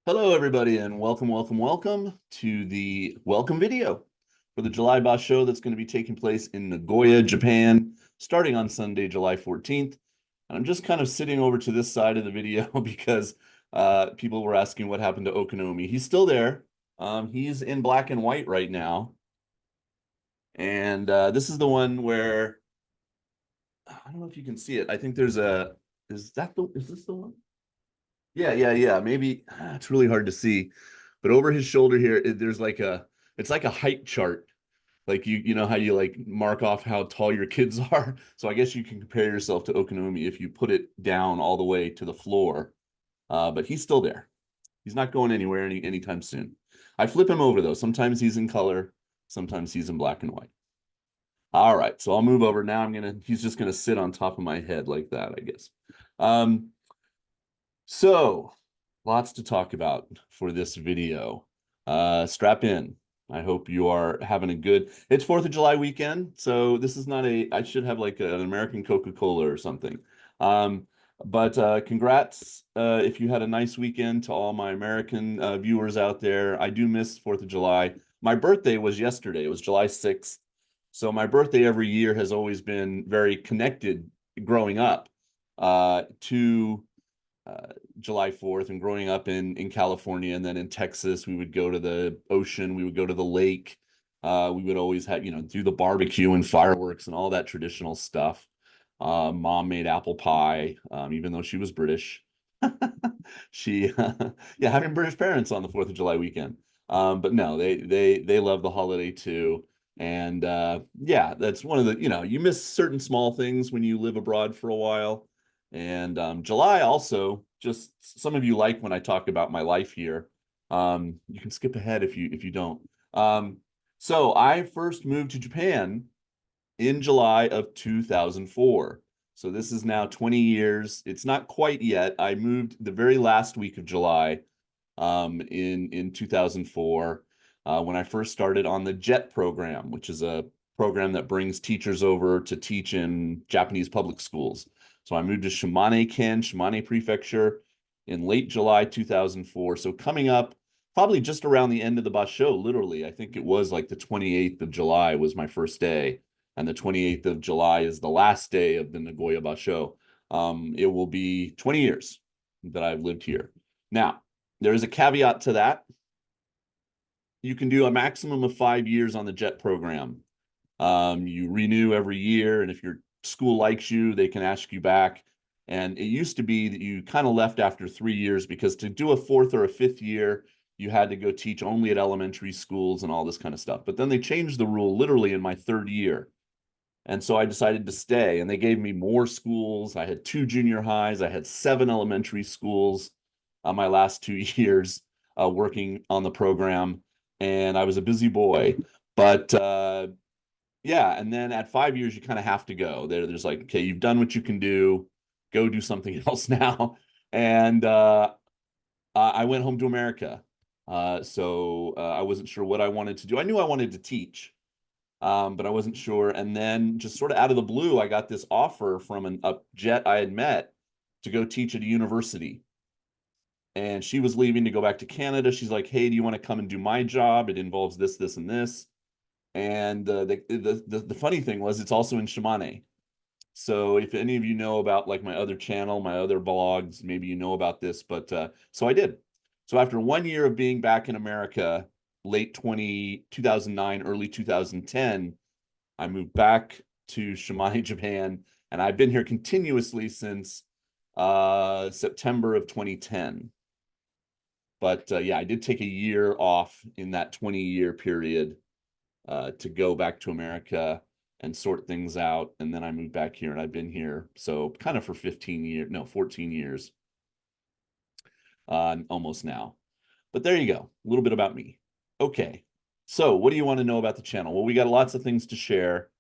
Hello, everybody, and welcome to the welcome video for the July Basho that's going to be taking place in Nagoya, Japan, starting on Sunday, July 14th. And I'm just kind of sitting over to this side of the video because people were asking what happened to Okonomi. He's still there. He's in black and white right now. And this is the one where I don't know if you can see it. I think there's is this the one? Yeah. Maybe it's really hard to see, but over his shoulder here, there's like it's like a height chart. Like you know how you like mark off how tall your kids are. So I guess you can compare yourself to Okonomi if you put it down all the way to the floor. But he's still there. He's not going anywhere anytime soon. I flip him over though. Sometimes he's in color, sometimes he's in black and white. All right, so I'll move over now. He's just gonna sit on top of my head like that, I guess. Um, so lots to talk about for this video. Strap in. I hope you are having a good, it's 4th of July weekend. So this is not I should have like an American Coca-Cola or something. But congrats if you had a nice weekend to all my American viewers out there. I do miss 4th of July. My birthday was yesterday. It was July 6th. So my birthday every year has always been very connected growing up to July 4th. And growing up in California and then in Texas, we would go to the ocean, we would go to the lake. We would always have, do the barbecue and fireworks and all that traditional stuff. Mom made apple pie, even though she was British. She, yeah, having British parents on the 4th of July weekend. But no, they love the holiday too. And yeah, that's one of the, you miss certain small things when you live abroad for a while. And July also, just some of you like when I talk about my life here. You can skip ahead if you don't. So I first moved to Japan in July of 2004. So this is now 20 years. It's not quite yet. I moved the very last week of July in 2004 when I first started on the JET program, which is a program that brings teachers over to teach in Japanese public schools. So I moved to Shimane-ken, Shimane Prefecture in late July 2004. So coming up probably just around the end of the basho, literally, I think it was like the 28th of July was my first day. And the 28th of July is the last day of the Nagoya Basho. It will be 20 years that I've lived here. Now, there is a caveat to that. You can do a maximum of 5 years on the JET program. You renew every year, and if your school likes you, they can ask you back. And it used to be that you kind of left after 3 years because to do a fourth or a fifth year, you had to go teach only at elementary schools and all this kind of stuff. But then they changed the rule literally in my third year. And so I decided to stay, and they gave me more schools. I had 2 junior highs, I had 7 elementary schools my last 2 years working on the program, and I was a busy boy. But yeah, and then at 5 years, you kind of have to go. There's like, okay, you've done what you can do, go do something else now. And I went home to America. So I wasn't sure what I wanted to do. I knew I wanted to teach. But I wasn't sure. And then just sort of out of the blue, I got this offer from a jet I had met to go teach at a university. And she was leaving to go back to Canada. She's like, "Hey, do you want to come and do my job? It involves this, this, and this." And the funny thing was, it's also in Shimane. So if any of you know about like my other channel, my other blogs, maybe you know about this. But so I did. So after 1 year of being back in America, late 2009, early 2010, I moved back to Shimane, Japan, and I've been here continuously since September of 2010. But yeah, I did take a year off in that 20-year period to go back to America and sort things out. And then I moved back here and I've been here. So kind of for 15 years, no, 14 years almost now. But there you go, a little bit about me. Okay, so what do you want to know about the channel? Well, we got lots of things to share.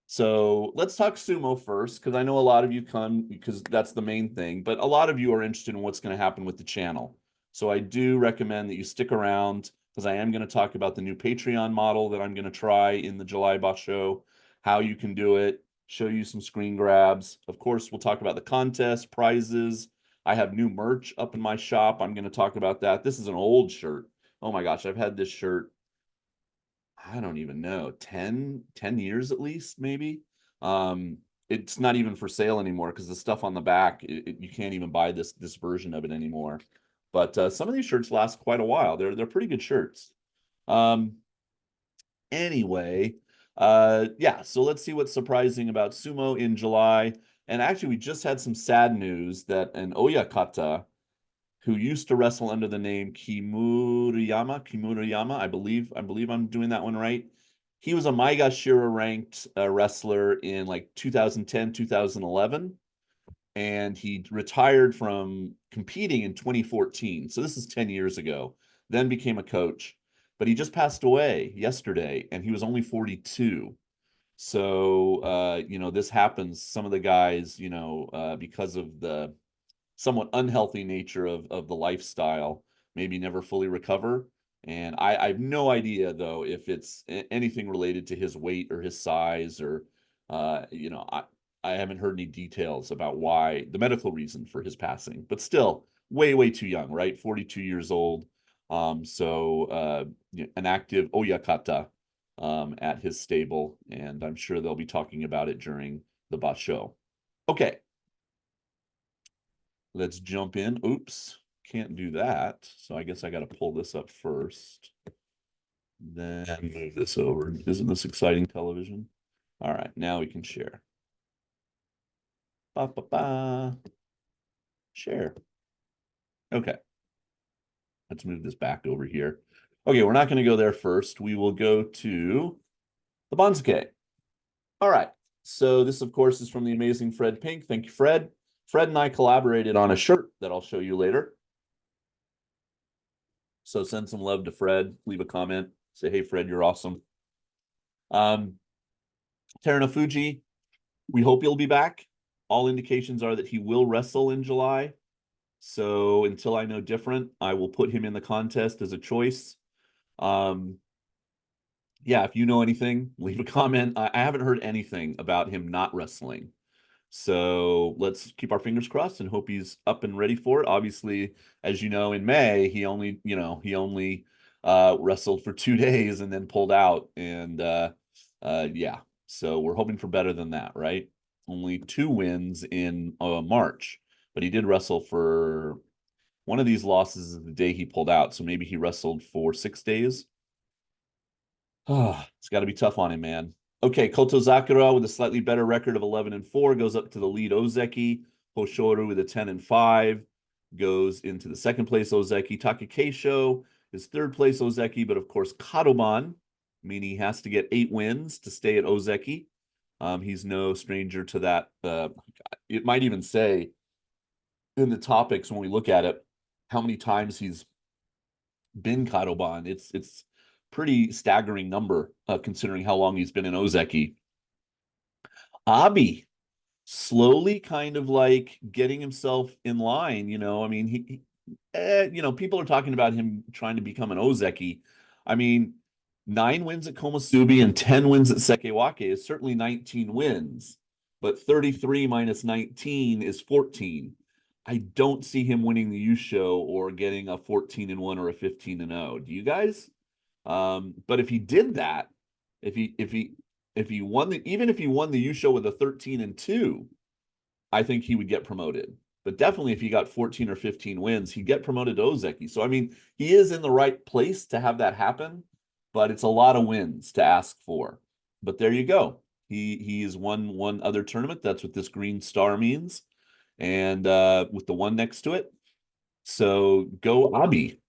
So let's talk sumo first, because I know a lot of you come because that's the main thing, but a lot of you are interested in what's going to happen with the channel. So I do recommend that you stick around because I am going to talk about the new Patreon model that I'm going to try in the July Basho, how you can do it, show you some screen grabs. Of course, we'll talk about the contest, prizes. I have new merch up in my shop. I'm going to talk about that. This is an old shirt. Oh my gosh, I've had this shirt, I don't even know, 10 years at least, maybe. It's not even for sale anymore because the stuff on the back, you can't even buy this version of it anymore. But some of these shirts last quite a while. They're pretty good shirts. Um, anyway, yeah, so let's see what's surprising about sumo in July. And actually, we just had some sad news that an Oyakata who used to wrestle under the name Kimurayama, I believe I'm doing that one right. He was a Maegashira ranked wrestler in like 2010, 2011, and he retired from competing in 2014. So this is 10 years ago. Then became a coach, but he just passed away yesterday, and he was only 42. So this happens. Some of the guys, because of the somewhat unhealthy nature of the lifestyle, maybe never fully recover. And I have no idea though if it's anything related to his weight or his size or I haven't heard any details about why the medical reason for his passing, but still way too young, right? 42 years old. An active Oyakata at his stable, and I'm sure they'll be talking about it during the Basho. Okay, let's jump in. Oops, can't do that. So I guess I got to pull this up first. Then move this over. Isn't this exciting television? All right, now we can share. Ba, ba, ba. Share. Okay. Let's move this back over here. Okay, we're not going to go there first. We will go to the Banzuke. All right. So this, of course, is from the amazing Fred Pink. Thank you, Fred. Fred and I collaborated on a shirt that I'll show you later. So send some love to Fred. Leave a comment. Say, hey, Fred, you're awesome. Terunofuji, we hope he'll be back. All indications are that he will wrestle in July. So until I know different, I will put him in the contest as a choice. Yeah, if you know anything, leave a comment. I haven't heard anything about him not wrestling. So let's keep our fingers crossed and hope he's up and ready for it. Obviously, as you know, in May, he only wrestled for 2 days and then pulled out. And yeah, so we're hoping for better than that, right? Only 2 wins in March, but he did wrestle for one of these losses is the day he pulled out. So maybe he wrestled for 6 days. Oh, it's got to be tough on him, man. Okay, Koto Zakura with a slightly better record of 11-4 goes up to the lead Ozeki. Hoshoru with a 10-5 goes into the second place Ozeki. Takakeisho is third place Ozeki, but of course Kadoban, meaning he has to get 8 wins to stay at Ozeki. He's no stranger to that. It might even say in the topics when we look at it how many times he's been Kadoban. It's pretty staggering number considering how long he's been in Ozeki. Abi slowly kind of like getting himself in line, I mean, people are talking about him trying to become an Ozeki. I mean, 9 wins at Komusubi and 10 wins at Sekewake is certainly 19 wins, but 33 minus 19 is 14. I don't see him winning the Yusho or getting a 14-1 or a 15-0. Do you guys? But if he did that, if he won even if he won the Yusho with a 13-2, I think he would get promoted. But definitely if he got 14 or 15 wins, he'd get promoted to Ozeki. So I mean, he is in the right place to have that happen, but it's a lot of wins to ask for. But there you go. He has won one other tournament. That's what this green star means. And with the one next to it. So go Abi.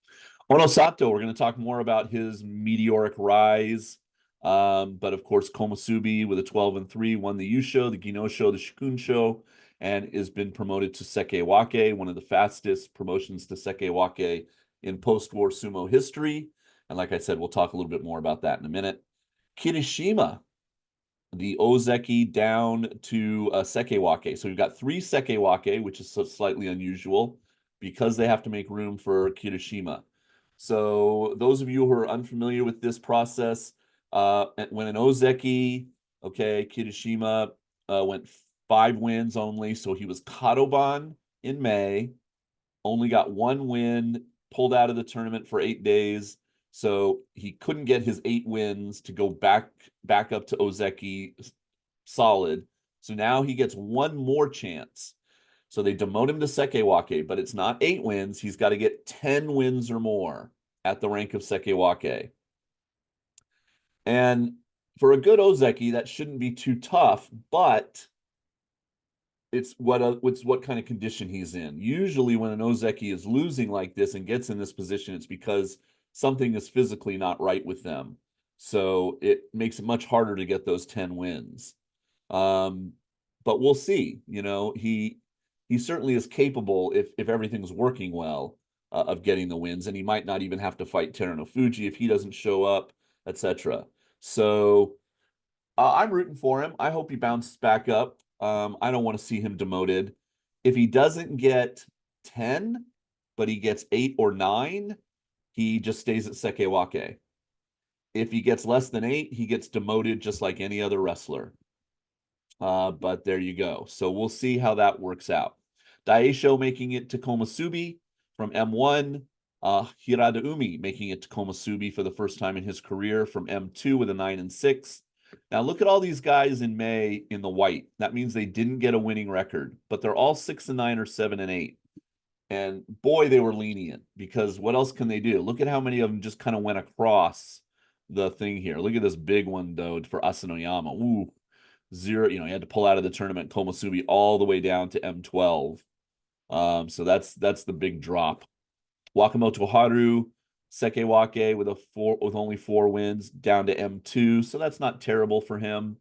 Onosato, we're going to talk more about his meteoric rise. But of course, Komusubi with a 12-3 won the Yusho, the Ginosho, the Shikunsho, and has been promoted to Sekewake, one of the fastest promotions to Sekewake in post-war sumo history. And like I said, we'll talk a little bit more about that in a minute. Kirishima, the Ozeki down to Sekewake. So we've got 3 Sekewake, which is slightly unusual because they have to make room for Kirishima. So those of you who are unfamiliar with this process, when an Ozeki, okay, Kirishima went 5 wins only. So he was Kadoban in May, only got one win, pulled out of the tournament for 8 days. So he couldn't get his 8 wins to go back up to Ozeki solid. So now he gets one more chance. So they demote him to Sekewake, but it's not 8 wins. He's got to get 10 wins or more at the rank of Sekewake. And for a good Ozeki, that shouldn't be too tough, but it's what kind of condition he's in. Usually when an Ozeki is losing like this and gets in this position, it's because something is physically not right with them. So it makes it much harder to get those 10 wins. But we'll see. He certainly is capable if everything's working well of getting the wins, and he might not even have to fight Terunofuji if he doesn't show up, etc. So I'm rooting for him. I hope he bounces back up. I don't want to see him demoted. If he doesn't get 10, but he gets 8 or 9, he just stays at Sekewake. If he gets less than 8, he gets demoted just like any other wrestler. But there you go. So we'll see how that works out. Daisho making it to Komusubi from M1. Hiradaumi making it to Komusubi for the first time in his career from M2 with a 9 and 6. Now look at all these guys in May in the white. That means they didn't get a winning record, but they're all 6 and 9 or 7 and 8. And boy, they were lenient, because what else can they do? Look at how many of them just kind of went across the thing here. Look at this big one though for Asanoyama. Ooh, 0. He had to pull out of the tournament Komusubi all the way down to M12. So that's the big drop. Wakamoto Haru, Sekewake with only 4 wins, down to M2. So that's not terrible for him.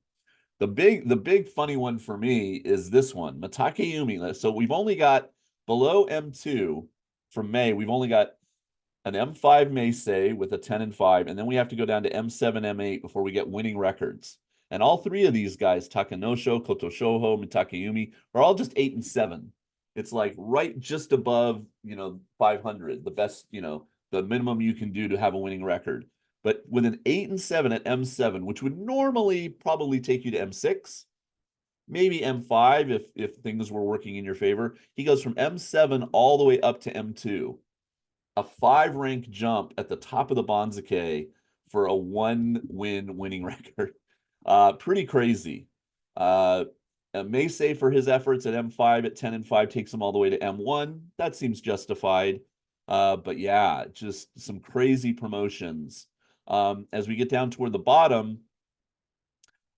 The big funny one for me is this one, Matakeyumi. So we've only got below M2 from May, we've only got an M5 Meisei with a 10 and 5, and then we have to go down to M7, M8 before we get winning records. And all 3 of these guys, Takanosho, Kotoshoho, Matakeyumi, are all just 8 and 7. It's like right just above, 500, the best, the minimum you can do to have a winning record. But with an 8 and 7 at M7, which would normally probably take you to M6, maybe M5 if things were working in your favor, he goes from M7 all the way up to M2. A 5-rank jump at the top of the Banzuke for a 1-win winning record. Pretty crazy. Meisei for his efforts at M5 at 10 and 5 takes him all the way to M1. That seems justified. But yeah, just some crazy promotions. As we get down toward the bottom,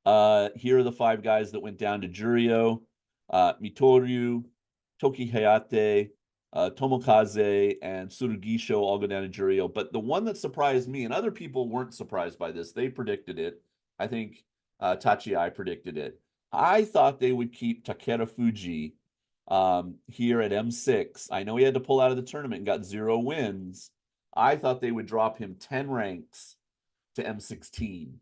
here are the 5 guys that went down to Juryo. Mitoryu, Toki Hayate, Tomokaze, and Tsurugisho all go down to Juryo. But the one that surprised me, and other people weren't surprised by this, they predicted it. I think Tachiai predicted it. I thought they would keep Takeda Fuji here at M6. I know he had to pull out of the tournament and got 0 wins. I thought they would drop him 10 ranks to M16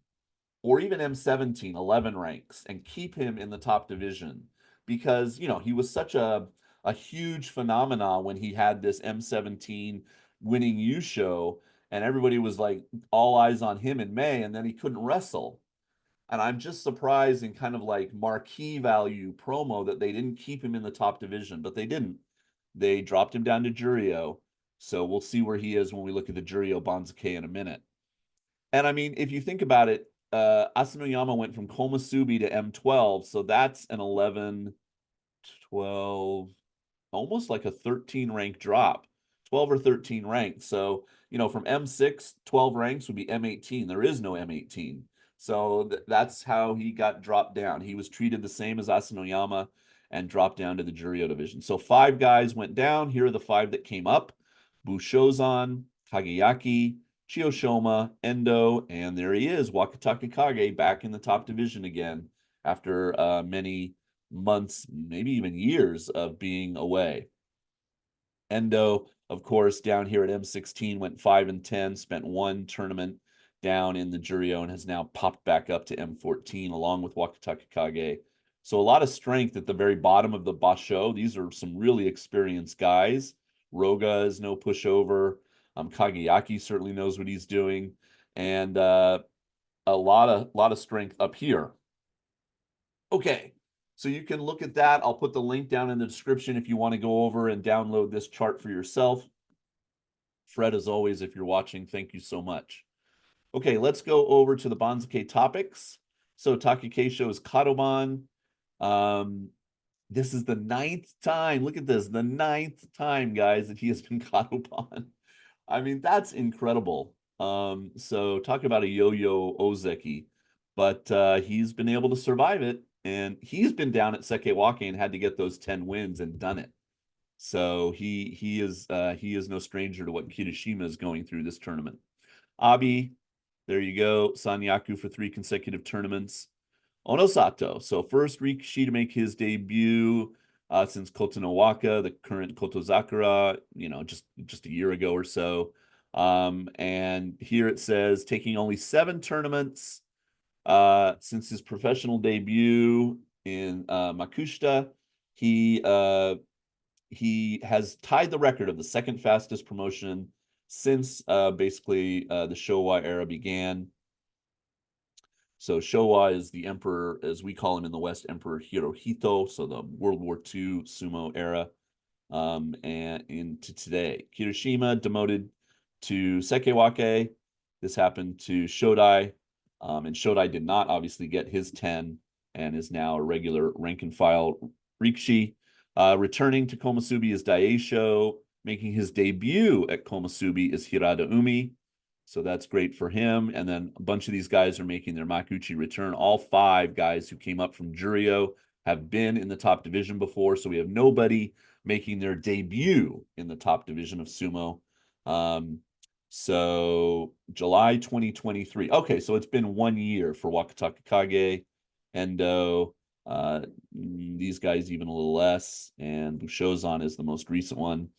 or even M17, 11 ranks, and keep him in the top division, because, he was such a huge phenomenon when he had this M17 winning Yusho, and everybody was like all eyes on him in May, and then he couldn't wrestle. And I'm just surprised in kind of like marquee value promo that they didn't keep him in the top division, but they didn't. They dropped him down to Juryo. So we'll see where he is when we look at the Juryo Banzuke in a minute. And I mean, if you think about it, Asanoyama went from Komusubi to M12, so that's an 11, 12, almost like a 13 rank drop, 12 or 13 ranks. So, from M6, 12 ranks would be M18. There is no M18. So that's how he got dropped down. He was treated the same as Asanoyama and dropped down to the Juryo division. So 5 guys went down. Here are the 5 that came up: Bushozan, Kageyaki, Chiyoshoma, Endo, and there he is, Wakataka Kage, back in the top division again after many months, maybe even years of being away. Endo, of course, down here at M16, went 5 and 10, spent 1 tournament down in the Juryo, and has now popped back up to M14 along with Wakataka Kage. So a lot of strength at the very bottom of the Basho. These are some really experienced guys. Roga is no pushover. Kageyaki certainly knows what he's doing, and a lot of strength up here. Okay, So you can look at that. I'll put the link down in the description if you want to go over and download this chart for yourself. Fred, as always, if you're watching, thank you so much. Okay, let's go over to the Banzuke topics. So Takekeisho is Kadoban. This is the 9th time. Look at this, the 9th time, guys, that he has been Kadoban. I mean, that's incredible. So talk about a yo-yo Ozeki, but he's been able to survive it, and he's been down at Sekewake and had to get those 10 wins and done it. So he is no stranger to what Kirishima is going through this tournament. Abi, there you go. Sanyaku for 3 consecutive tournaments. Onosato, so first Rikishi to make his debut since Kotonowaka, the current Kotozakura, just a year ago or so. And here it says taking only 7 tournaments since his professional debut in Makushita. He has tied the record of the second fastest promotion since basically the Showa era began. So Showa is the emperor, as we call him in the West, Emperor Hirohito, so the World War II sumo era, and into today. Kirishima demoted to Sekewake. This happened to Shodai, and Shodai did not obviously get his 10 and is now a regular rank and file Rikishi. Returning to Komusubi is Daisho. Making his debut at Komusubi is Hirada Umi. So that's great for him. And then a bunch of these guys are making their Makuuchi return. All 5 guys who came up from Juryo have been in the top division before. So we have nobody making their debut in the top division of sumo. So July 2023. Okay, so it's been 1 year for Wakataka Kage, Endo, these guys even a little less, and Bushozan is the most recent one.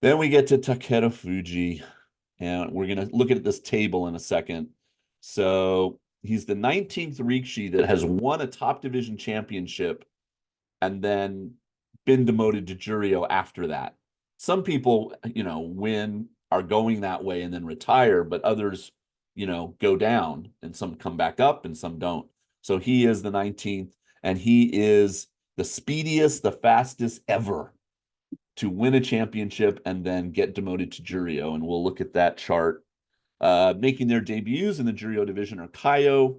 Then we get to Takeda Fuji, and we're going to look at this table in a second. So he's the 19th Rikishi that has won a top division championship and then been demoted to Juryo after that. Some people, are going that way and then retire, but others, go down, and some come back up and some don't. So he is the 19th, and he is the speediest, the fastest ever to win a championship and then get demoted to Juryo. And we'll look at that chart. Making their debuts in the Juryo division are Kaio,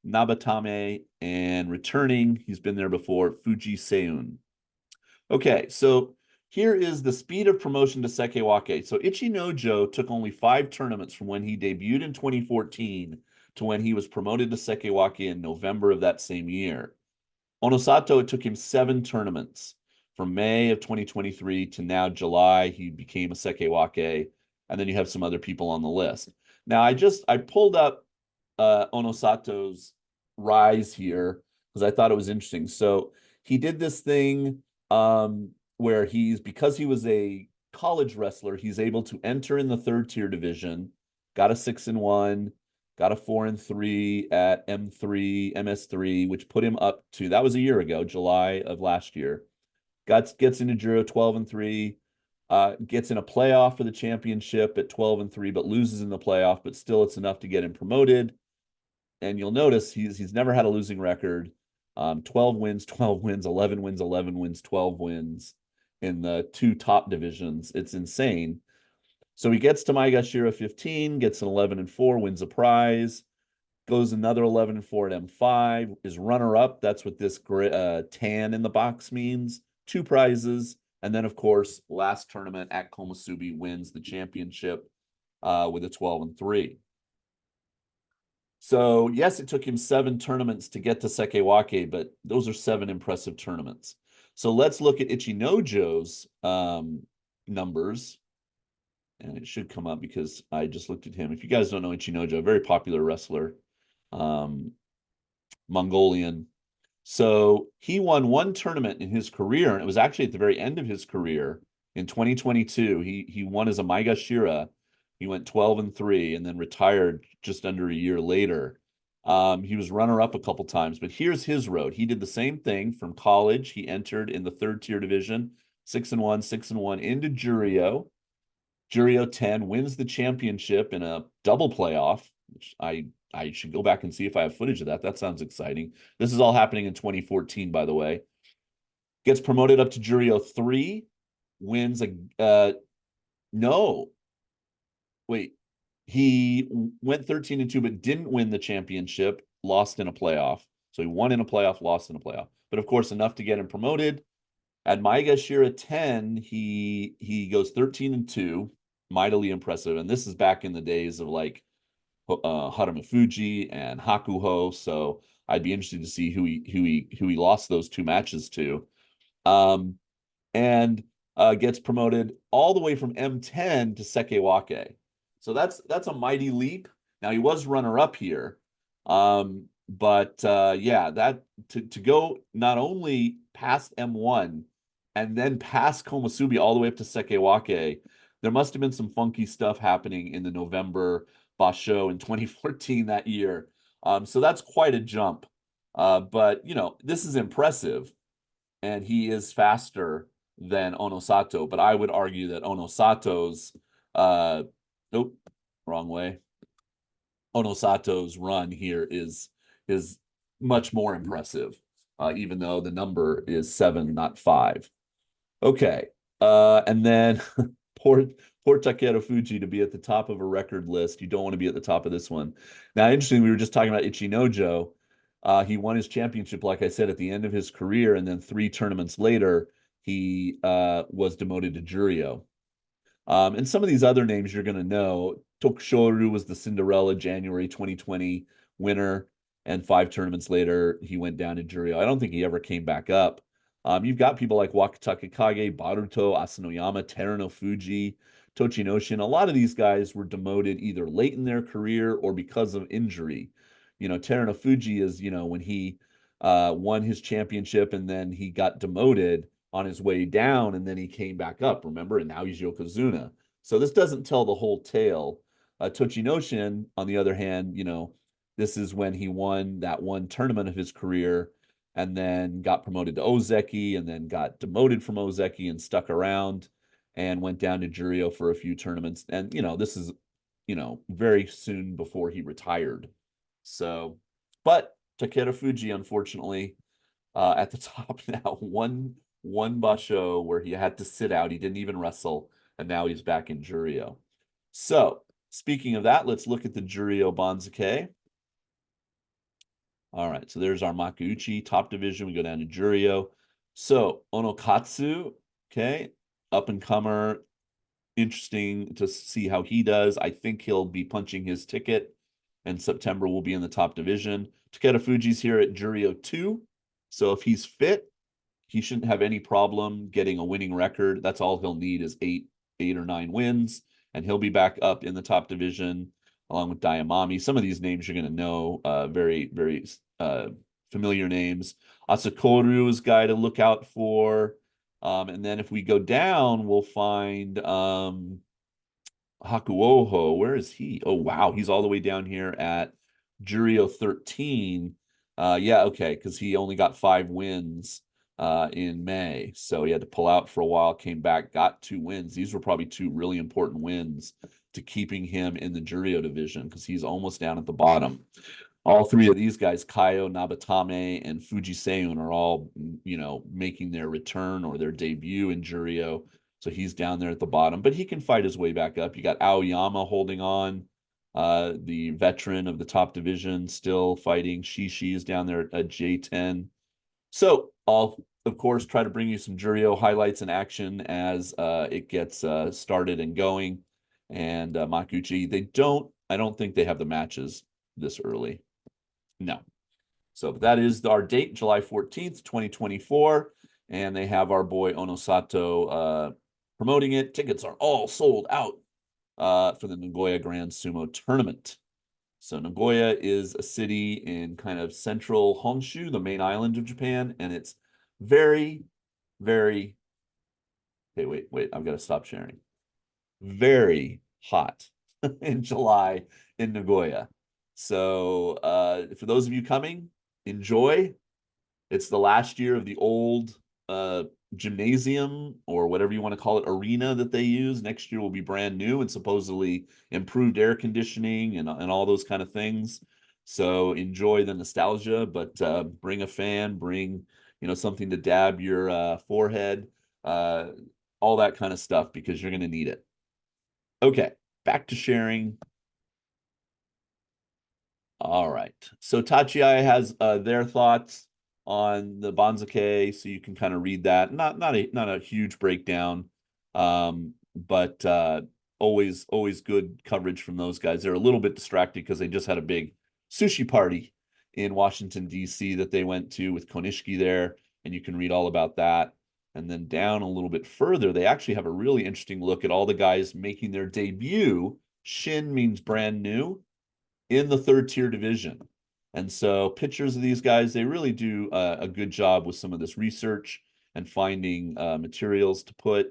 Nabatame, and returning, he's been there before, Fuji Seun. Okay, so here is the speed of promotion to Sekewake. So Ichinojo took only 5 tournaments from when he debuted in 2014 to when he was promoted to Sekewake in November of that same year. Onosato, it took him 7 tournaments. From May of 2023 to now July, he became a Sekewake, and then you have some other people on the list. Now, I pulled up Onosato's rise here because I thought it was interesting. So he did this thing where because he was a college wrestler, he's able to enter in the 3rd tier division, got a 6-1, got a 4-3 at MS3, which put him up to, that was a year ago, July of last year. Gets into Juryo 12-3, gets in a playoff for the championship at 12-3, but loses in the playoff, but still it's enough to get him promoted. And you'll notice he's never had a losing record. 12 wins, 12 wins, 11 wins, 11 wins, 12 wins in the 2 top divisions. It's insane. So he gets to Maegashira 15, gets an 11-4, wins a prize, goes another 11-4 at M5, is runner-up. That's what this tan in the box means. 2 prizes, and then, of course, last tournament at Komusubi wins the championship with a 12-3. So, yes, it took him 7 tournaments to get to Sekewake, but those are 7 impressive tournaments. So let's look at Ichinojo's numbers. And it should come up because I just looked at him. If you guys don't know Ichinojo, a very popular wrestler, Mongolian. So he won 1 tournament in his career, and it was actually at the very end of his career in 2022. He won as a Maegashira. He went 12-3 and then retired just under a year later. He was runner-up a couple times, but here's his road. He did the same thing from college. He entered in the 3rd tier division, 6-1, 6-1 into Juryo. Juryo 10 wins the championship in a double playoff, which I I should go back and see if I have footage of that. That sounds exciting. This is all happening in 2014, by the way. Gets promoted up to Juryo 3, wins no. Wait. He went 13-2, but didn't win the championship, lost in a playoff. So he won in a playoff, lost in a playoff. But of course, enough to get him promoted. At Maegashira 10, he goes 13-2, mightily impressive. And this is back in the days of like Haramafuji and Hakuho. So I'd be interested to see who he lost those two matches to. And gets promoted all the way from M10 to Sekewake. So that's a mighty leap. Now he was runner-up here. But yeah, that to go not only past M1 and then past Komusubi all the way up to Sekewake, there must have been some funky stuff happening in the November Basho in 2014 that year. So that's quite a jump. But you know, this is impressive, and he is faster than Onosato, but I would argue that Onosato's nope, wrong way. Onosato's run here is much more impressive, even though the number is 7, not 5. Okay, and then poor Takeru Fuji to be at the top of a record list. You don't want to be at the top of this one. Now, interesting, we were just talking about Ichinojo. He won his championship, like I said, at the end of his career, and then 3 tournaments later, he was demoted to Juryo. And some of these other names you're going to know. Tokushoru was the Cinderella January 2020 winner, and 5 tournaments later, he went down to Juryo. I don't think he ever came back up. You've got people like Wakatake Kage, Baruto, Asanoyama, Teruno Fuji, Tochinoshin. A lot of these guys were demoted either late in their career or because of injury. You know, Teruno Fuji is, you know, when he won his championship and then he got demoted on his way down, and then he came back up, remember? And now he's Yokozuna. So this doesn't tell the whole tale. Tochinoshin, on the other hand, you know, this is when he won that one tournament of his career and then got promoted to Ozeki and then got demoted from Ozeki and stuck around and went down to Juryo for a few tournaments. And, you know, this is, you know, very soon before he retired. So, but Takeru Fuji, unfortunately, at the top now, one basho where he had to sit out. He didn't even wrestle, and now he's back in Juryo. So, speaking of that, let's look at the Juryo Banzuke. All right, so there's our Makuuchi top division. We go down to Juryo. So, Onokatsu, okay, up and comer. Interesting to see how he does. I think he'll be punching his ticket, and September will be in the top division. Takeru Fuji's here at Juryo 2. So if he's fit, he shouldn't have any problem getting a winning record. That's all he'll need is 8 or 9 wins, and he'll be back up in the top division along with Dayamami. Some of these names you're going to know, very, very familiar names. Asakoru is a guy to look out for. And then if we go down, we'll find Hakuoho. Where is he? Oh, wow. He's all the way down here at Juryo 13. Yeah, okay, because he only got 5 wins in May. So he had to pull out for a while, came back, got 2 wins. These were probably 2 really important wins to keeping him in the Juryo division because he's almost down at the bottom. All 3 of these guys, Kaio, Nabatame, and Fujiseun, are all, you know, making their return or their debut in Juryo. So he's down there at the bottom, but he can fight his way back up. You got Aoyama holding on, the veteran of the top division, still fighting. Shishi is down there at J10. So I'll, of course, try to bring you some Juryo highlights and action as it gets started and going. And Makuuchi, I don't think they have the matches this early. No. So that is our date, July 14th, 2024. And they have our boy Onosato promoting it. Tickets are all sold out for the Nagoya Grand Sumo Tournament. So Nagoya is a city in kind of central Honshu, the main island of Japan, and it's very, very, okay, wait, I've got to stop sharing. Very hot in July in Nagoya. So for those of you coming, enjoy. It's the last year of the old gymnasium or whatever you want to call it, arena that they use. Next year will be brand new and supposedly improved air conditioning and all those kind of things. So enjoy the nostalgia, but bring a fan, bring, something to dab your forehead, uh, all that kind of stuff, because you're going to need it. Okay, back to sharing. All right. So Tachiai has their thoughts on the Banzuke, so you can kind of read that. Not a huge breakdown, but always good coverage from those guys. They're a little bit distracted because they just had a big sushi party in Washington, D.C. that they went to with Konishiki there, and you can read all about that. And then down a little bit further, they actually have a really interesting look at all the guys making their debut. Shin means brand new in the third tier division. And so pictures of these guys, they really do a good job with some of this research and finding materials to put.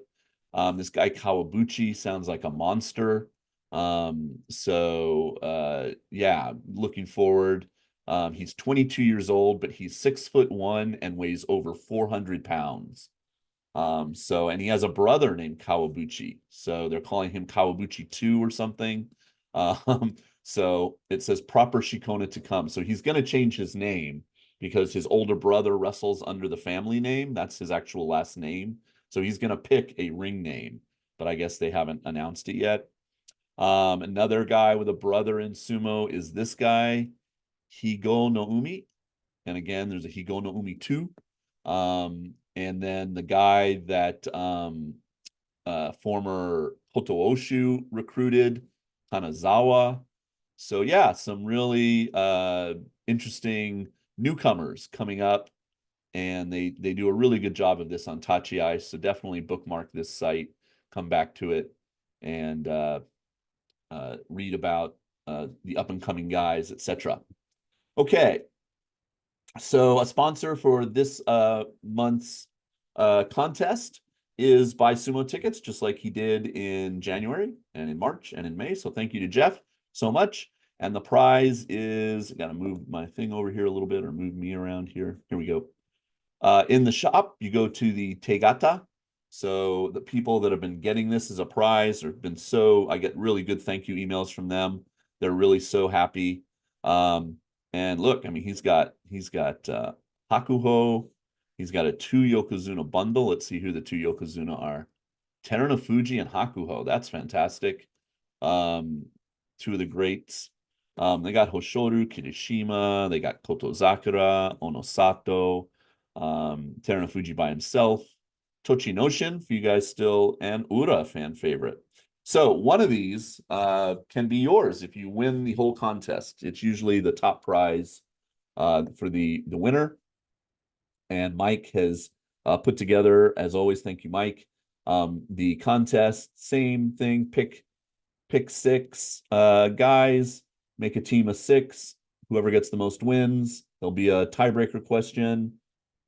This guy Kawabuchi sounds like a monster. Yeah, looking forward. He's 22 years old, but he's 6'1" and weighs over 400 pounds. And he has a brother named Kawabuchi. So they're calling him Kawabuchi 2 or something. So it says proper Shikona to come. So he's going to change his name because his older brother wrestles under the family name. That's his actual last name. So he's going to pick a ring name, but I guess they haven't announced it yet. Another guy with a brother in sumo is this guy, Higo no Umi. And again, there's a Higo no Umi 2. And then the guy that former Hotooshu recruited, Kanazawa. So yeah, some really interesting newcomers coming up, and they do a really good job of this on Tachiai. So definitely bookmark this site, come back to it, and read about the up and coming guys, etc. Okay, so a sponsor for this month's contest is Buy Sumo Tickets, just like he did in January and in March and in May. So thank you to Jeff so much. And the prize is, I got to move my thing over here a little bit, or move me around here. Here we go. In the shop, you go to the Tegata. So the people that have been getting this as a prize or been I get really good thank you emails from them. They're really so happy. And look, I mean, he's got Hakuho. He's got a 2 Yokozuna bundle. Let's see who the 2 Yokozuna are. Terunofuji and Hakuho. That's fantastic. 2 of the greats. They got Hoshoru, Kirishima. They got Kotozakura, Onosato, Terunofuji by himself, Tochinoshin for you guys still, and Ura, fan favorite. So one of these can be yours if you win the whole contest. It's usually the top prize for the winner. And Mike has put together, as always, thank you, Mike, the contest, same thing, pick 6 guys, make a team of 6. Whoever gets the most wins. There'll be a tiebreaker question,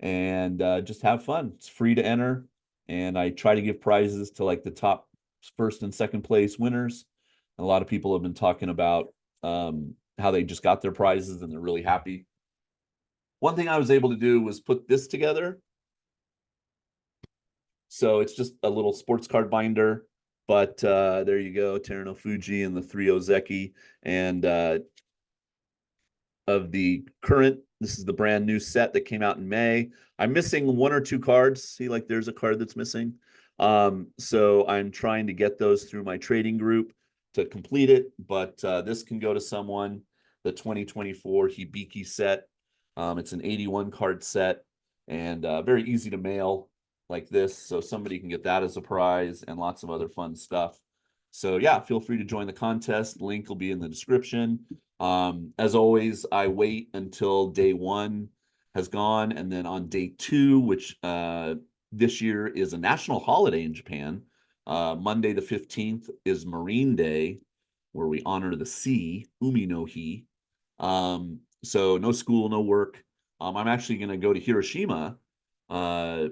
and just have fun. It's free to enter, and I try to give prizes to like the top first and second place winners. And a lot of people have been talking about how they just got their prizes and they're really happy. One thing I was able to do was put this together. So it's just a little sports card binder, but there you go, Terunofuji and the 3 Ozeki. And of the current, this is the brand new set that came out in May. I'm missing 1 or 2 cards. See, like there's a card that's missing. So I'm trying to get those through my trading group to complete it, but this can go to someone. The 2024 Hibiki set. It's an 81 card set, and very easy to mail like this, so somebody can get that as a prize, and lots of other fun stuff. So yeah, feel free to join the contest. Link will be in the description. As always, I wait until day 1 has gone, and then on day 2, which this year is a national holiday in Japan, Monday the 15th is Marine Day, where we honor the sea, Umi no Hi. So no school, no work. I'm actually going to go to Hiroshima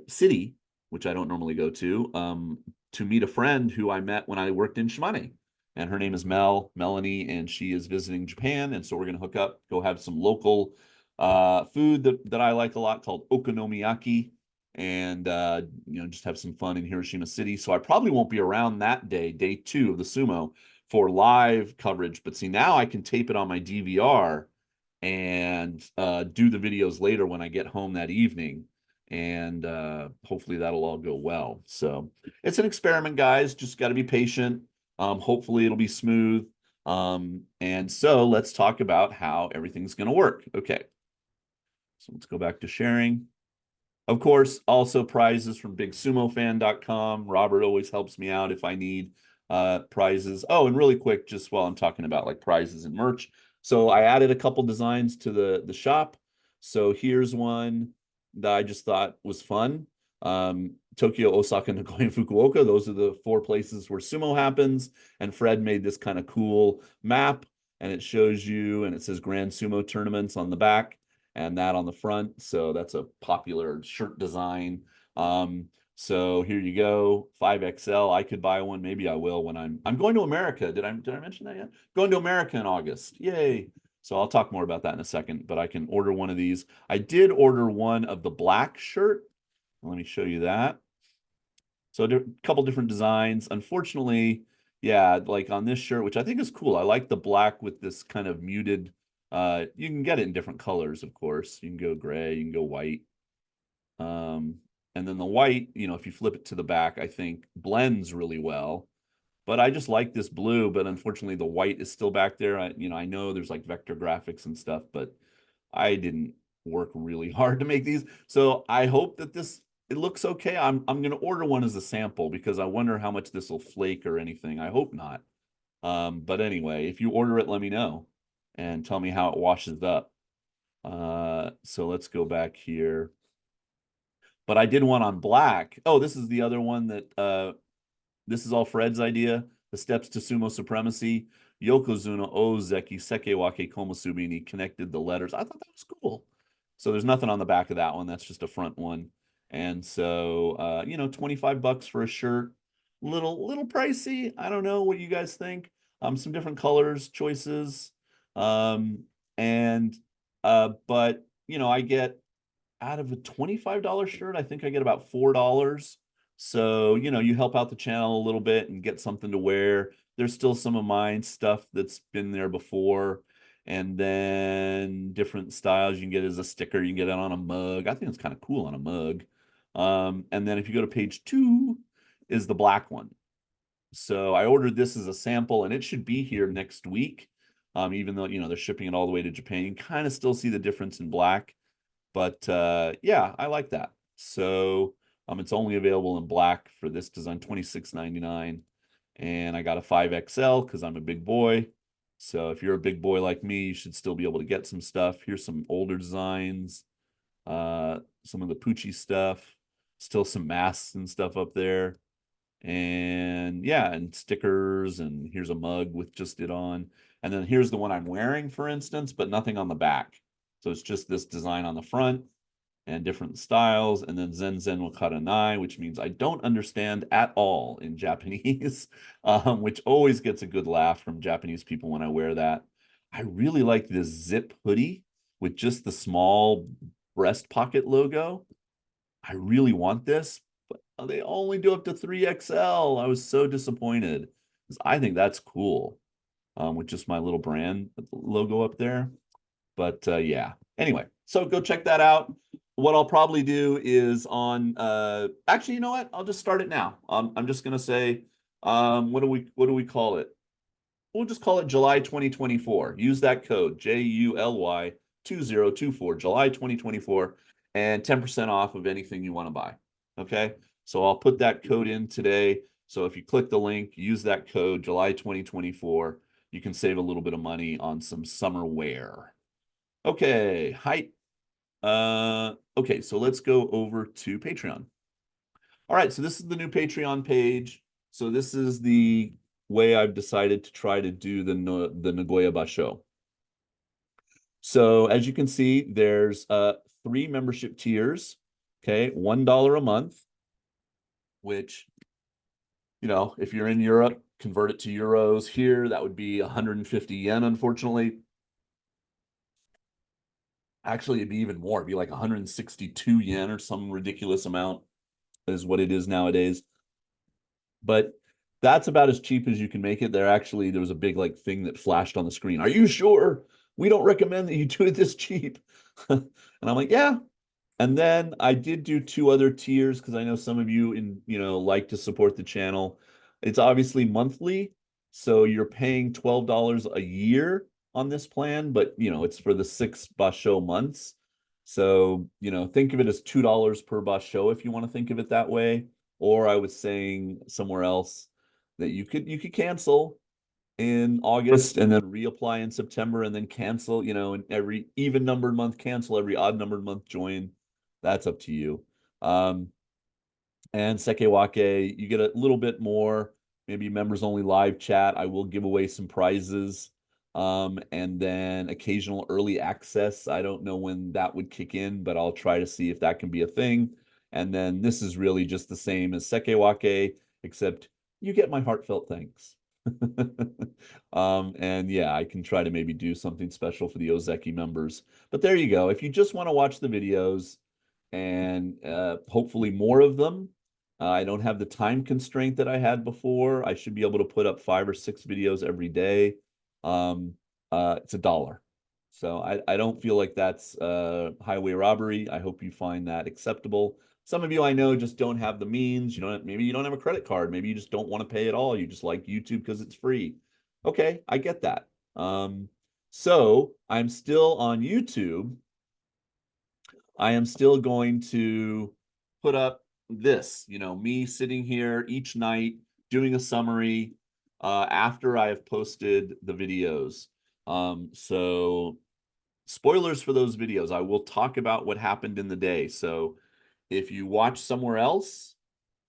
City, which I don't normally go to meet a friend who I met when I worked in Shimane. And her name is Melanie, and she is visiting Japan. And so we're going to hook up, go have some local food that I like a lot called okonomiyaki, and just have some fun in Hiroshima City. So I probably won't be around that day, day 2 of the sumo, for live coverage. But see, now I can tape it on my DVR and do the videos later when I get home that evening. And hopefully that'll all go well. So it's an experiment, guys. Just got to be patient. Hopefully it'll be smooth. And so let's talk about how everything's going to work. Okay. So let's go back to sharing. Of course, also prizes from bigsumofan.com. Robert always helps me out if I need prizes. Oh, and really quick, just while I'm talking about like prizes and merch. So I added a couple designs to the shop. So here's one that I just thought was fun. Tokyo, Osaka, Nagoya, and Fukuoka. Those are the 4 places where sumo happens. And Fred made this kind of cool map, and it shows you, and it says Grand Sumo Tournaments on the back and that on the front. So that's a popular shirt design. So here you go, 5XL. I could buy one. Maybe I will when I'm going to America. Did I mention that yet? Going to America in August. Yay. So I'll talk more about that in a second, but I can order one of these. I did order one of the black shirt. Let me show you that. So a couple different designs. Unfortunately, yeah, like on this shirt, which I think is cool. I like the black with this kind of muted. You can get it in different colors, of course. You can go gray, you can go white. And then the white, if you flip it to the back, I think blends really well. But I just like this blue, but unfortunately the white is still back there. I know there's like vector graphics and stuff, but I didn't work really hard to make these. So I hope that it looks okay. I'm gonna order one as a sample because I wonder how much this will flake or anything. I hope not. But anyway, if you order it, let me know and tell me how it washes up. So let's go back here. But I did one on black. Oh, this is the other one that this is all Fred's idea. The steps to sumo supremacy. Yokozuna o Zeki Sekewake Komusubi, and he connected the letters. I thought that was cool. So there's nothing on the back of that one. That's just a front one. And so 25 bucks for a shirt. Little pricey. I don't know what you guys think. Some different colors, choices. And but I get out of a $25 shirt, I think I get about $4. So, you help out the channel a little bit and get something to wear. There's still some of mine stuff that's been there before. And then different styles you can get as a sticker. You can get it on a mug. I think it's kind of cool on a mug. And then if you go to page 2 is the black one. So I ordered this as a sample and it should be here next week. Even though, they're shipping it all the way to Japan, you kind of still see the difference in black. But yeah, I like that. So it's only available in black for this design, $26.99. And I got a 5XL because I'm a big boy. So if you're a big boy like me, you should still be able to get some stuff. Here's some older designs, some of the Poochie stuff, still some masks and stuff up there. And yeah, and stickers, and here's a mug with just it on. And then here's the one I'm wearing, for instance, but nothing on the back. So it's just this design on the front and different styles. And then Zen Zen Wakaranai, which means I don't understand at all in Japanese, which always gets a good laugh from Japanese people when I wear that. I really like this zip hoodie with just the small breast pocket logo. I really want this, but they only do up to 3XL. I was so disappointed because I think that's cool, with just my little brand logo up there. But yeah, anyway, so go check that out. What I'll probably do is actually, you know what? I'll just start it now. I'm just gonna say, what do we call it? We'll just call it July 2024. Use that code JULY 2024, July 2024, and 10% off of anything you want to buy. Okay, so I'll put that code in today. So if you click the link, use that code July 2024, you can save a little bit of money on some summer wear. Okay, hi. Okay, so let's go over to Patreon. All right, so this is the new Patreon page. So this is the way I've decided to try to do the Nagoya Basho. So as you can see, there's 3 membership tiers. Okay, $1 a month, which, if you're in Europe, convert it to euros here, that would be 150 yen, unfortunately. Actually, it'd be even more. It'd be like 162 yen or some ridiculous amount is what it is nowadays. But that's about as cheap as you can make it. There was a big like thing that flashed on the screen. Are you sure? we don't recommend that you do it this cheap. And I'm like, yeah. And then I did do two other tiers because I know some of you like to support the channel. It's obviously monthly, so you're paying $12 a year on this plan, but it's for the 6 basho months. So, think of it as $2 per basho if you want to think of it that way. Or I was saying somewhere else that you could cancel in August and then reapply in September and then cancel, and every even numbered month cancel, every odd numbered month join. That's up to you. And Sekewake, you get a little bit more, maybe members only live chat. I will give away some prizes. And then occasional early access. I don't know when that would kick in, but I'll try to see if that can be a thing. And then this is really just the same as Sekewake, except you get my heartfelt thanks. And yeah, I can try to maybe do something special for the Ozeki members. But there you go. If you just want to watch the videos and hopefully more of them, I don't have the time constraint that I had before. I should be able to put up 5 or 6 videos every day. It's $1. So I don't feel like that's highway robbery. I hope you find that acceptable. Some of you I know just don't have the means. Maybe you don't have a credit card. Maybe you just don't want to pay at all. You just like YouTube because it's free. Okay, I get that. So I'm still on YouTube. I am still going to put up this, me sitting here each night doing a summary after I have posted the videos. So spoilers for those videos. I will talk about what happened in the day. So if you watch somewhere else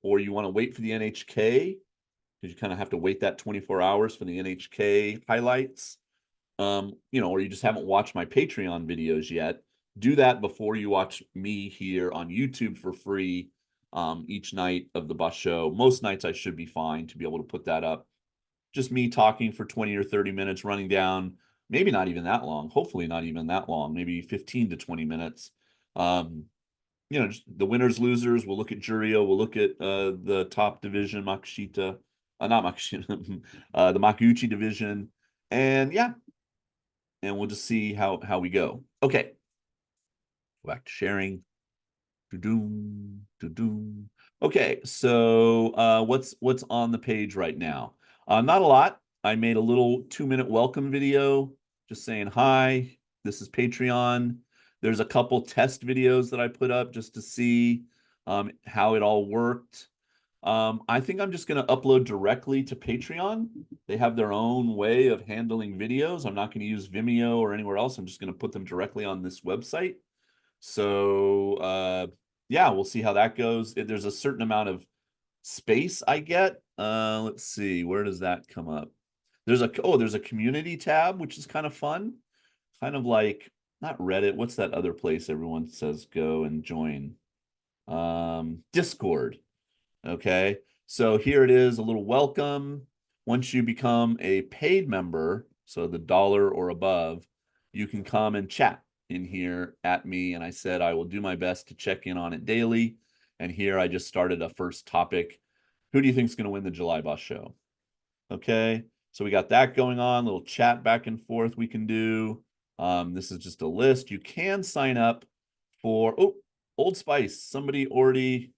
or you want to wait for the NHK, because you kind of have to wait that 24 hours for the NHK highlights, or you just haven't watched my Patreon videos yet, do that before you watch me here on YouTube for free each night of the basho. Most nights I should be fine to be able to put that up. Just me talking for 20 or 30 minutes, running down, maybe not even that long, hopefully not even that long, maybe 15 to 20 minutes. Just the winners, losers. We'll look at Juryo. We'll look at the top division, Makushita. Not Makushita, the Makuuchi division. And yeah, and we'll just see how we go. Okay. Go back to sharing. Do-doom, do-doom. Okay, so what's on the page right now? Not a lot. I made a little 2-minute welcome video just saying hi. This is Patreon. There's a couple test videos that I put up just to see how it all worked. I think I'm just going to upload directly to Patreon. They have their own way of handling videos. I'm not going to use Vimeo or anywhere else. I'm just going to put them directly on this website. So yeah, we'll see how that goes. There's a certain amount of space I get. Let's see, where does that come up? There's a community tab, which is kind of fun. Kind of like, not Reddit. What's that other place everyone says go and join? Discord. Okay, so here it is, a little welcome. Once you become a paid member, so the $1 or above, you can come and chat in here at me. And I said I will do my best to check in on it daily. And here I just started a first topic. Who do you think is going to win the July Basho? Okay, so we got that going on, little chat back and forth we can do. This is just a list. You can sign up for, Old Spice. Somebody already,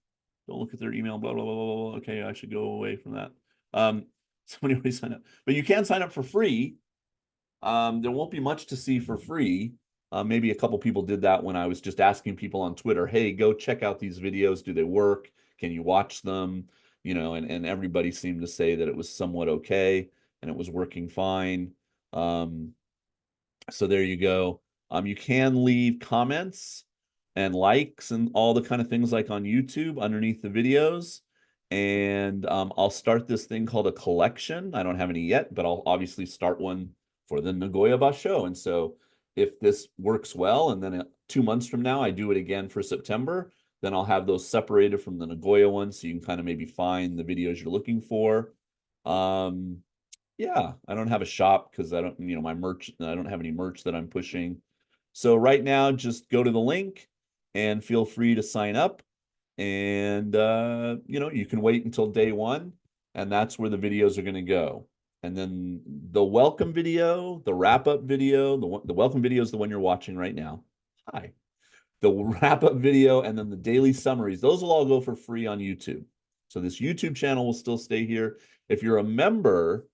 don't look at their email, blah, blah, blah, blah, blah. Okay, I should go away from that. Somebody already signed up. But you can sign up for free. There won't be much to see for free. Maybe a couple people did that when I was just asking people on Twitter, hey, go check out these videos. Do they work? Can you watch them? And everybody seemed to say that it was somewhat okay and it was working fine. So there you go. You can leave comments and likes and all the kind of things like on YouTube underneath the videos. And I'll start this thing called a collection. I don't have any yet, but I'll obviously start one for the Nagoya Basho. And so if this works well, and then 2 months from now, I do it again for September, then I'll have those separated from the Nagoya one. So you can kind of maybe find the videos you're looking for. Yeah, I don't have a shop because I don't, my merch, I don't have any merch that I'm pushing. So right now, just go to the link and feel free to sign up. And, you can wait until day one, and that's where the videos are going to go. And then the welcome video, the wrap-up video, the welcome video is the one you're watching right now. Hi. The wrap-up video, and then the daily summaries. Those will all go for free on YouTube. So this YouTube channel will still stay here. If you're a member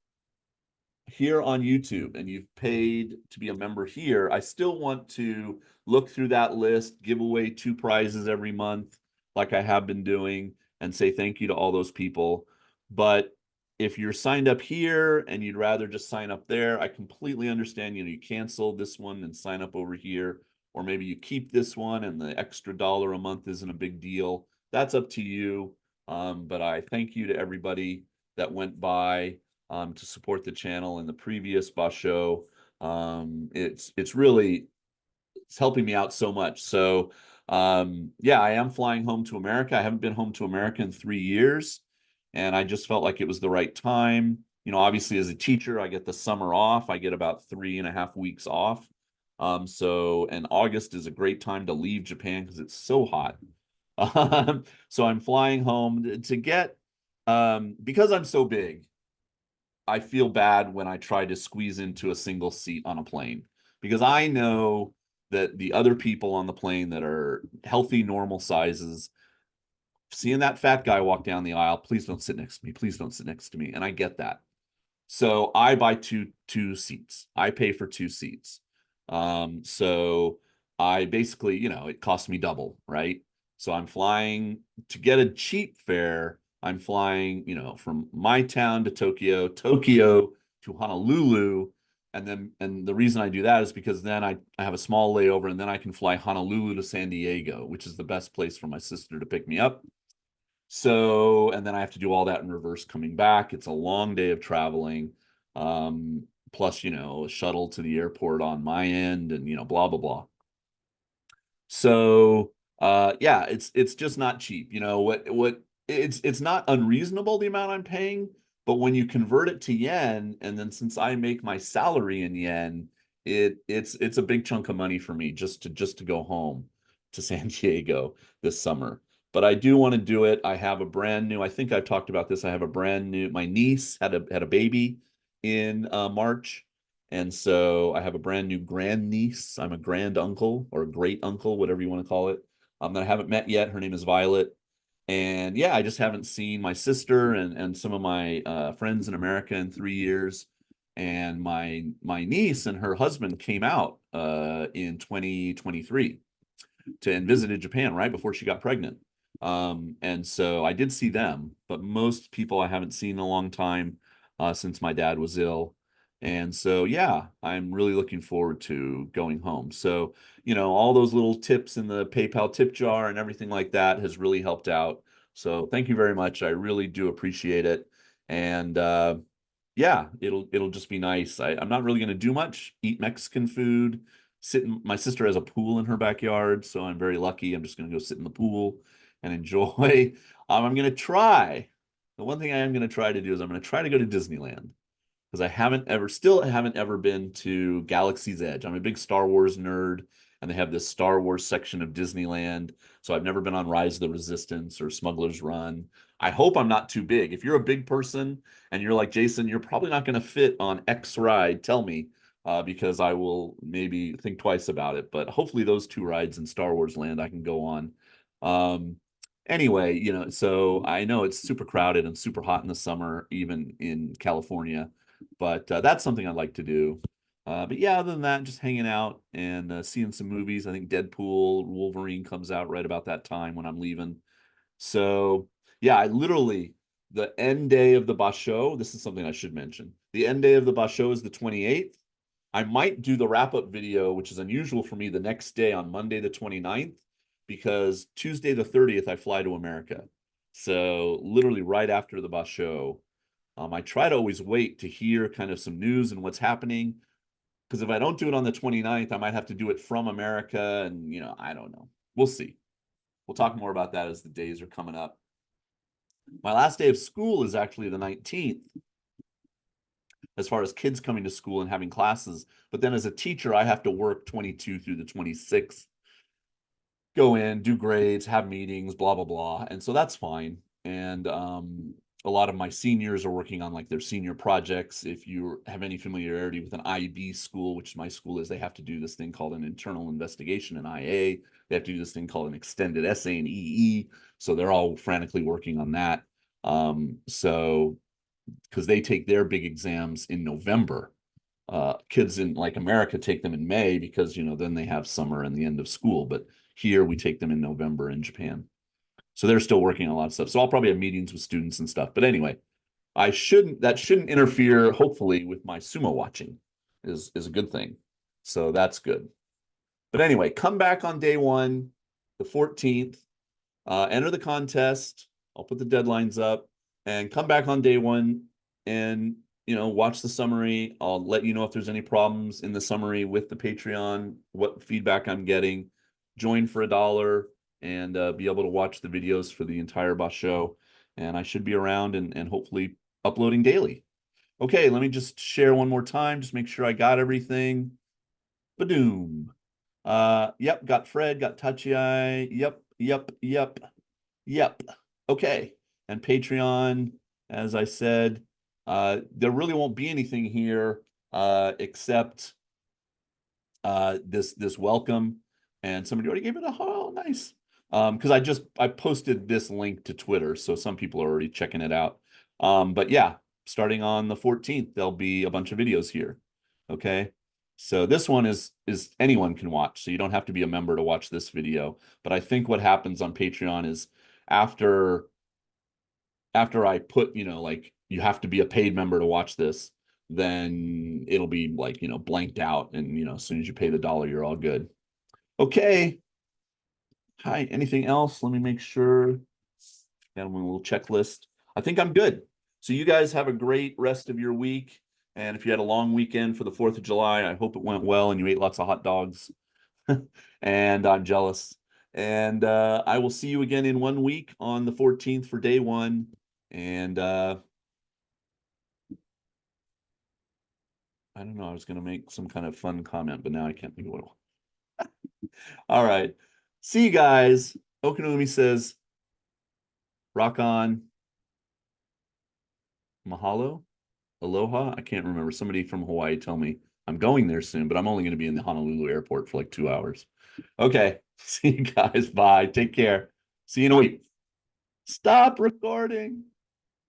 here on YouTube and you've paid to be a member here, I still want to look through that list, give away 2 prizes every month, like I have been doing, and say thank you to all those people. But if you're signed up here and you'd rather just sign up there, I completely understand. You cancel this one and sign up over here, or maybe you keep this one and the extra $1 a month isn't a big deal. That's up to you. But I thank you to everybody that went by to support the channel in the previous Basho. It's helping me out so much. So yeah, I am flying home to America. I haven't been home to America in 3 years, and I just felt like it was the right time. Obviously as a teacher, I get the summer off. I get about 3.5 weeks off. And August is a great time to leave Japan because it's so hot. So I'm flying home to get, because I'm so big, I feel bad when I try to squeeze into a single seat on a plane, because I know that the other people on the plane that are healthy, normal sizes, seeing that fat guy walk down the aisle, please don't sit next to me. Please don't sit next to me. And I get that. So I buy two seats. I pay for 2 seats. So I basically, it costs me double, right? So I'm flying to get a cheap fare. I'm flying, from my town to Tokyo, Tokyo to Honolulu. And the reason I do that is because then I have a small layover, and then I can fly Honolulu to San Diego, which is the best place for my sister to pick me up. So, and then I have to do all that in reverse coming back. It's a long day of traveling. Plus, a shuttle to the airport on my end, and, blah, blah, blah. So, yeah, it's just not cheap. It's not unreasonable, the amount I'm paying, but when you convert it to yen, and then since I make my salary in yen, it's a big chunk of money for me just to go home to San Diego this summer. But I do want to do it. I have a brand new, I think I've talked about this. I have a brand new, my niece had a baby in March. And so I have a brand new grandniece. I'm a grand uncle or a great uncle, whatever you want to call it, that I haven't met yet. Her name is Violet. And yeah, I just haven't seen my sister and some of my friends in America in 3 years. And my niece and her husband came out in 2023 and visited Japan right before she got pregnant. And so I did see them, but most people I haven't seen in a long time since my dad was ill. And so, yeah, I'm really looking forward to going home. So, all those little tips in the PayPal tip jar and everything like that has really helped out. So thank you very much. I really do appreciate it. And yeah, it'll just be nice. I'm not really going to do much, eat Mexican food, my sister has a pool in her backyard, so I'm very lucky. I'm just going to go sit in the pool and enjoy. I'm going to try. The one thing I am going to try to do is I'm going to try to go to Disneyland, because still haven't ever been to Galaxy's Edge. I'm a big Star Wars nerd, and they have this Star Wars section of Disneyland. So I've never been on Rise of the Resistance or Smuggler's Run. I hope I'm not too big. If you're a big person and you're like, Jason, you're probably not going to fit on X ride, tell me, because I will maybe think twice about it. But hopefully those 2 rides in Star Wars Land I can go on. Anyway, so I know it's super crowded and super hot in the summer, even in California. But that's something I'd like to do. But yeah, other than that, just hanging out and seeing some movies. I think Deadpool, Wolverine comes out right about that time when I'm leaving. So yeah, the end day of the Basho, this is something I should mention. The end day of the Basho is the 28th. I might do the wrap-up video, which is unusual for me, the next day on Monday the 29th, because Tuesday the 30th, I fly to America. So literally right after the Basho. I try to always wait to hear kind of some news and what's happening, because if I don't do it on the 29th, I might have to do it from America, and I don't know. We'll see. We'll talk more about that as the days are coming up. My last day of school is actually the 19th, as far as kids coming to school and having classes. But then as a teacher, I have to work 22 through the 26th, go in, do grades, have meetings, blah, blah, blah. And so that's fine. And a lot of my seniors are working on like their senior projects. If you have any familiarity with an IB school, which my school is, they have to do this thing called an internal investigation, an IA. They have to do this thing called an extended essay, an EE. So they're all frantically working on that. So because they take their big exams in November. Kids in like America take them in May because, you know, then they have summer and the end of school. But here we take them in November in Japan. So they're still working on a lot of stuff. So I'll probably have meetings with students and stuff. But anyway, that shouldn't interfere, hopefully, with my sumo watching is a good thing. So that's good. But anyway, come back on day one, the 14th, enter the contest. I'll put the deadlines up and come back on day one and, you know, watch the summary. I'll let you know if there's any problems in the summary with the Patreon, what feedback I'm getting. Join for $1 and be able to watch the videos for the entire Basho. And I should be around and hopefully uploading daily. Okay, let me just share one more time. Just make sure I got everything. Badoom. Yep, got Fred, got Touchy Eye. Yep. Okay. And Patreon, as I said, there really won't be anything here except this welcome. And somebody already gave it a nice. Because I posted this link to Twitter, so some people are already checking it out. But yeah, starting on the 14th, there'll be a bunch of videos here. Okay. So this one is anyone can watch, so you don't have to be a member to watch this video. But I think what happens on Patreon is after I put, you know, like you have to be a paid member to watch this, then it'll be like, you know, blanked out, and you know, as soon as you pay the $1, you're all good. Okay. Hi, anything else? Let me make sure. Got a little checklist. I think I'm good. So you guys have a great rest of your week. And if you had a long weekend for the 4th of July, I hope it went well and you ate lots of hot dogs. And I'm jealous. And I will see you again in 1 week on the 14th for day one. And I don't know, I was going to make some kind of fun comment, but now I can't think of what it was. All right. See you guys. Okanumi says, rock on. Mahalo. Aloha. I can't remember. Somebody from Hawaii told me I'm going there soon, but I'm only going to be in the Honolulu airport for like 2 hours. Okay. See you guys. Bye. Take care. See you in a week. Stop recording.